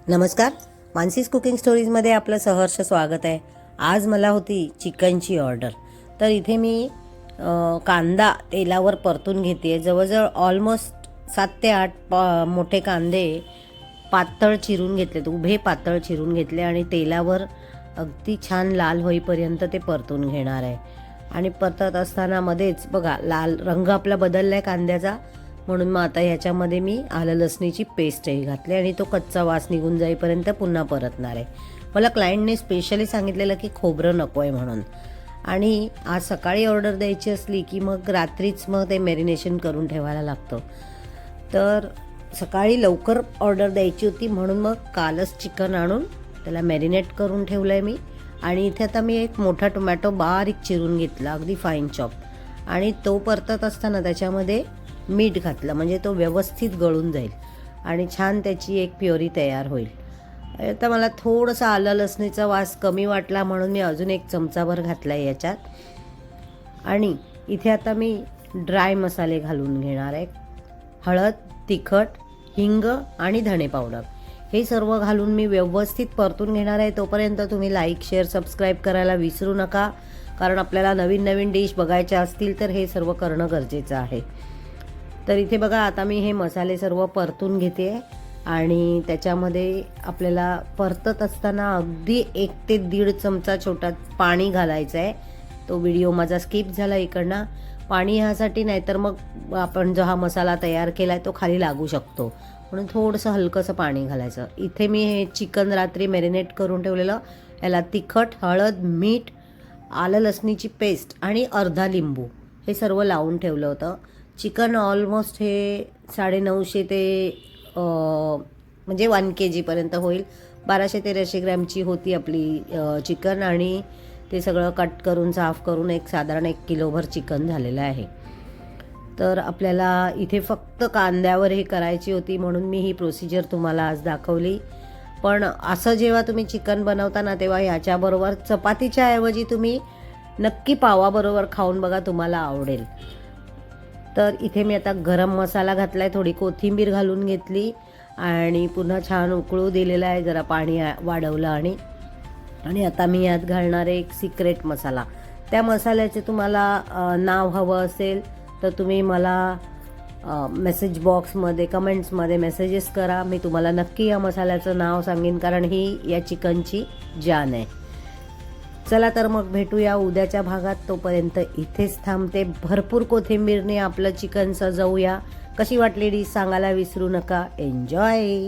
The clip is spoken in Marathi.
नमस्कार, मानसीज कुकिंग स्टोरीजमध्ये आपलं सहर्ष स्वागत आहे। आज मला होती चिकनची ऑर्डर। तर इथे मी कांदा तेलावर परतून घेते। जवळजवळ ऑलमोस्ट 7 ते 8 मोठे कांदे पातळ चिरून घेतलेत, उभे पातळ चिरून घेतले आणि तेलावर अगदी छान लाल होईपर्यंत ते परतून घेणार आहे। आणि परतत असताना मध्येच बघा लाल रंग आपला बदललाय कांद्याचा, म्हणून मग आता ह्याच्यामध्ये मी आलं लसणीची पेस्टही घातली आणि तो कच्चा वास निघून जाईपर्यंत पुन्हा परतणार आहे। मला क्लायंटने स्पेशली सांगितलेलं की खोबरं नको आहे म्हणून, आणि आज सकाळी ऑर्डर द्यायची असली की मग रात्रीच मग ते मॅरिनेशन करून ठेवायला लागतं। तर सकाळी लवकर ऑर्डर द्यायची होती म्हणून मग कालच चिकन आणून त्याला मॅरिनेट करून ठेवलं आहे मी। आणि इथे आता मी एक मोठा टोमॅटो बारीक चिरून घेतला, अगदी फाईन चॉप, आणि तो परतत असताना त्याच्यामध्ये मीठ घातलं म्हणजे तो व्यवस्थित गळून जाईल आणि छान त्याची एक प्युरी तयार होईल। आता मला थोडंसं आलं लसणीचा वास कमी वाटला म्हणून मी अजून एक चमचाभर घातला आहे याच्यात। आणि इथे आता मी ड्राय मसाले घालून घेणार आहे। हळद, तिखट, हिंग आणि धणे पावडर हे सर्व घालून मी व्यवस्थित परतून घेणार आहे। तोपर्यंत तुम्ही लाईक, शेअर, सबस्क्राईब करायला विसरू नका, कारण आपल्याला नवीन नवीन डिश बघायच्या असतील तर हे सर्व करणं गरजेचं आहे। तर इथे बघा आता मी हे मसाले सर्व परतून घेते आणि त्याच्यामध्ये आपल्याला परतत असताना अगदी 1 ते 1.5 चमचा छोटा पाणी घालायचं आहे। तो व्हिडिओ माझा स्किप झाला इकडनं। पाणी ह्यासाठी नाही तर मग आपण जो हा मसाला तयार केला आहे तो खाली लागू शकतो, म्हणून थोडंसं हलकंसं पाणी घालायचं। इथे मी हे चिकन रात्री मॅरिनेट करून ठेवलेलं, याला तिखट, हळद, मीठ, आलं लसणीची पेस्ट आणि अर्धा लिंबू हे सर्व लावून ठेवलं होतं। चिकन ऑलमोस्ट हे 950 ते म्हणजे 1 kg होईल। 1200-1300 ग्रॅमची होती आपली चिकन, आणि ते सगळं कट करून साफ करून एक साधारण 1 किलोभर चिकन झालेलं आहे। तर आपल्याला इथे फक्त कांद्यावर हे करायची होती म्हणून मी ही प्रोसिजर तुम्हाला आज दाखवली। पण असं जेव्हा तुम्ही चिकन बनवता ना तेव्हा याच्याबरोबर चपातीच्या ऐवजी तुम्ही नक्की पावाबरोबर खाऊन बघा, तुम्हाला आवडेल। तर इथे मी आता गरम मसाला घातला आहे, थोडी कोथिंबीर घालून घेतली आणि पुन्हा छान उकळू दिलेला आहे, जरा पाणी वाढवलं आणि आता मी यात घालणार आहे एक सिक्रेट मसाला। त्या मसाल्याचे तुम्हाला नाव हवं असेल तर तुम्ही मला मेसेज बॉक्समध्ये कमेंट्समध्ये मेसेजेस करा, मी तुम्हाला नक्की या मसाल्याचं नाव सांगेन, कारण ही या चिकनची जान आहे। चला तर मग भेटूया उद्याच्या भागात, तोपर्यंत इथेच थांबते। भरपूर कोथिंबीरने आपलं चिकन सजवूया। कशी वाटली डिश सांगायला विसरू नका। एन्जॉय।